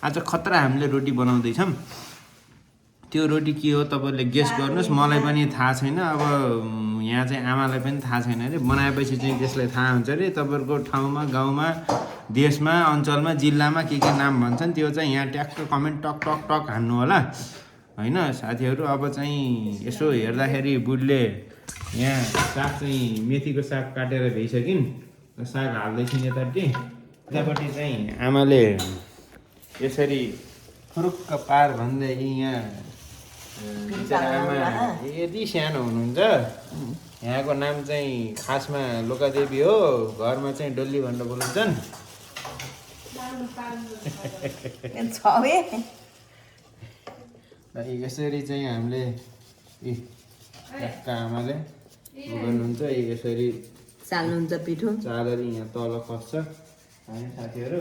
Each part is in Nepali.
आज खतरा हामीले रोटी बनाउँदैछौँ त्यो रोटी के हो तपाईँले गेस गर्नुहोस् मलाई पनि थाहा छैन अब यहाँ चाहिँ आमालाई पनि थाहा छैन अरे बनाएपछि चाहिँ त्यसलाई थाहा हुन्छ अरे तपाईँहरूको ठाउँमा गाउँमा देशमा अञ्चलमा जिल्लामा के नाम भन्छन् त्यो चाहिँ यहाँ ट्याक्क कमेन्ट टक टक टक हान्नु होला हैन साथीहरू अब चाहिँ यसो हेर्दाखेरि बुढले यहाँ साग चाहिँ मेथीको साग काटेर भइसकिन् साग हाल्दैछन् यतापट्टि चाहिँ आमाले यसरी फुरुक्क पार भन्दै यहाँ आमा यदि सानो हुनुहुन्छ यहाँको नाम चाहिँ खासमा लोकादेवी हो घरमा चाहिँ डल्ली भनेर बोलिन्छन् यसरी चाहिँ हामीले आमाले गर्नुहुन्छ यसरी चाल्नुहुन्छ पिठो चालेर यहाँ तल खस्छ है साथीहरू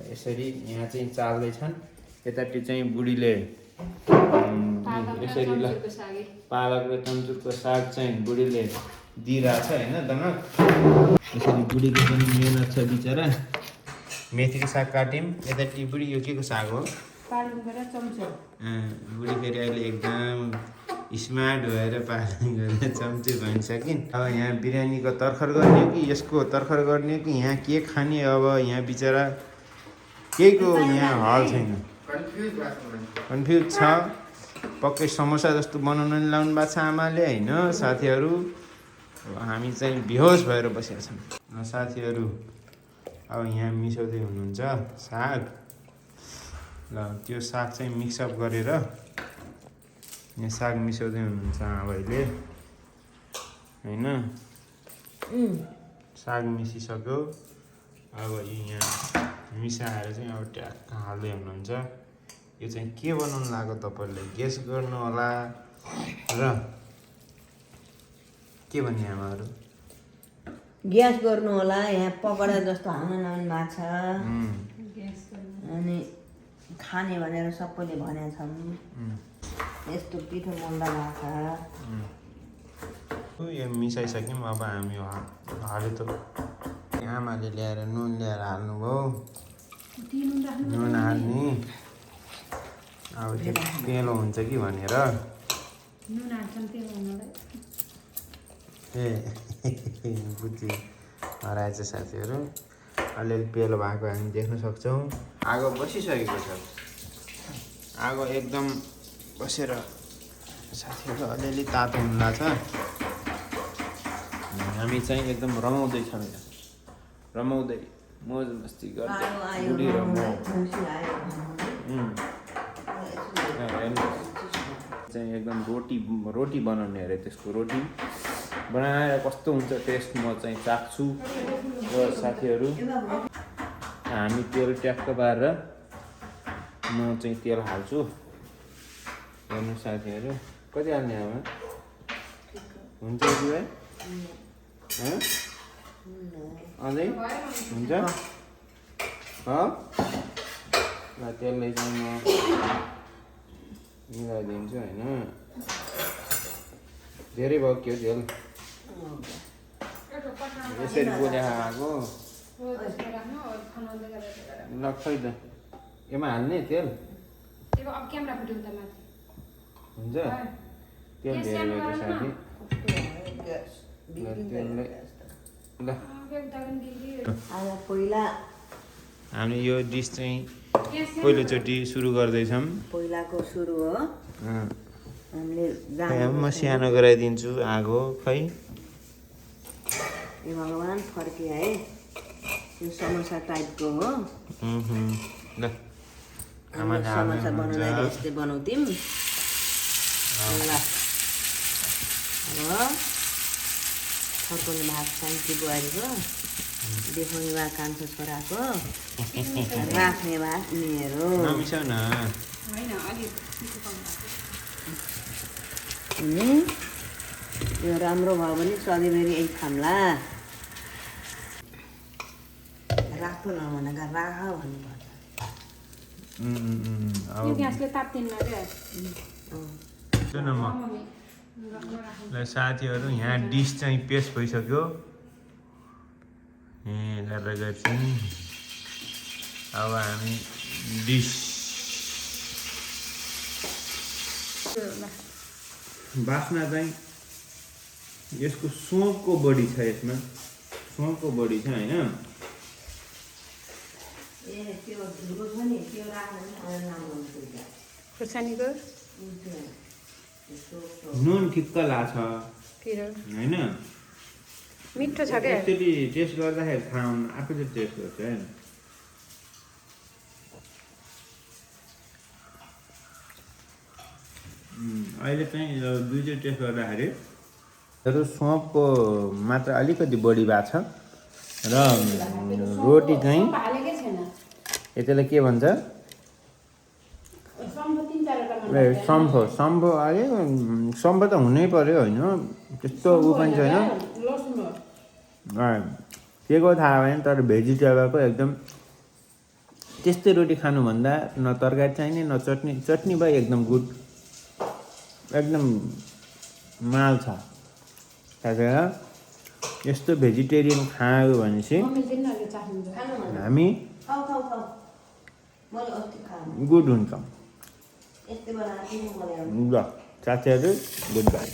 यसरी यहाँ चाहिँ चाल्दैछन् यतापट्टि चाहिँ बुढीले यसरी ल पालक र तन्जुरको साग चाहिँ बुढीले दिइरहेछ होइन दनक यसरी बुढीको पनि मेहनत छ बिचरा मेथीको साग काट्यौँ यतापट्टि बुढी यो के को साग हो बुढी फेरि अहिले एकदम स्मार्ट भएर पालन गरेर चम्चे भनिसकिन् अब यहाँ बिरयानीको तर्खर गर्ने कि यसको तर्खर गर्ने कि यहाँ के खाने अब यहाँ बिचरा केहीको यहाँ हल छैन कन्फ्युज छ पक्कै समोसा जस्तो बनाउन नि लाउनु भएको छ आमाले होइन साथीहरू हामी चाहिँ बेहोस भएर बसेका छौँ साथीहरू अब यहाँ मिसाउँदै हुनुहुन्छ साग ल त्यो साग चाहिँ मिक्सअप गरेर यहाँ साग मिसाउँदै हुनुहुन्छ आमाले होइन साग मिसिसक्यो अब यहाँ मिसाएर चाहिँ अब ट्याक्क हाल्दै हुनुहुन्छ यो चाहिँ के बनाउनु लाग्यो तपाईँहरूले गेस गर्नु होला र के भन्ने आमाहरू ग्यास गर्नु होला यहाँ पकौडा जस्तो हाल्न लाउनु भएको छ अनि खाने भनेर सबैले भनेका छन् यस्तो पिठो मन्दा भएको छ यो मिसाइसक्यौँ अब हामी हाल्यो त आमाले ल्याएर नुन ल्याएर हाल्नुभयो नुन हाल्ने अब त्यो पेलो हुन्छ कि भनेर ए बुझी हराएछ साथीहरू अलिअलि पेलो भएको हामी देख्न सक्छौँ आगो बसिसकेको छ आगो एकदम बसेर साथीहरू अलिअलि तातो हुन लाग्छ हामी चाहिँ एकदम रमाउँदैछौँ रमाउँदै मोज मस्ती गर्दै बुढी र म चाहिँ एकदम रोटी बनाउने अरे त्यसको रोटी बनाएर कस्तो हुन्छ टेस्ट म चाहिँ चाख्छु र साथीहरू हामी तेल ट्याक्क पारेर म चाहिँ तेल हाल्छु हेर्नु साथीहरू कति हाल्ने आमा हुन्छ कि भाइ अझै हुन्छ ल तेललाई चाहिँ म मिलाइदिन्छु होइन धेरै भयो के हो तेल यसरी बोले आएको ल खै त यसमा हाल्ने तेल हुन्छ तेल धेरै भएको साथी तेललाई ल हामी यो डिस चाहिँ पहिलोचोटि सुरु गर्दैछौँ पहिलाको सुरु हो हामीले म सानो गराइदिन्छु आगो खै ए भगवान् फर्के है यो समोसा टाइपको हो ल आमाले समोसा बनाउँदा यस्तै बनाउँथ्यौँ ल अब फर्काउने भात साइन्ती बुहारीको देखाउने भए कान्छो छोराको राख्ने भए मेरो नमिसाउ न यो राम्रो भयो भने सधैँभरि यही खाम्ला राख्नु नभनेका राख भन्नुपर्छ ल साथीहरू यहाँ डिस चाहिँ पेस भइसक्यो ए गरेर गर्छौँ अब हामी डिस बास्ना चाहिँ यसको सोपको बढी छ यसमा सोपको बढी छ हैन खुर्सानीको नुन ठिक्क लाग्छ हैन मिठो छ क्या यसरी टेस्ट गर्दाखेरि थाहा हुन्न आफैले टेस्ट गर्छ हैन अहिले चाहिँ यो दुईटै टेस्ट गर्दाखेरि तर सोपको मात्र अलिकति बढी भएको छ र रोटी चाहिँ यसलाई के भन्छ सम्भो अरे सम्भो त हुनै पर्यो होइन त्यस्तो ऊ पनि छैन के को थाहा भएन तर भेजिटेबलको एकदम त्यस्तै रोटी खानुभन्दा न तरकारी चाहिने न चटनी चटनी भयो एकदम गुड एकदम माल छ त्यही यस्तो भेजिटेरियन खायो भने चाहिँ हामी गुड हुन्छ ल साथीहरू गुड बाई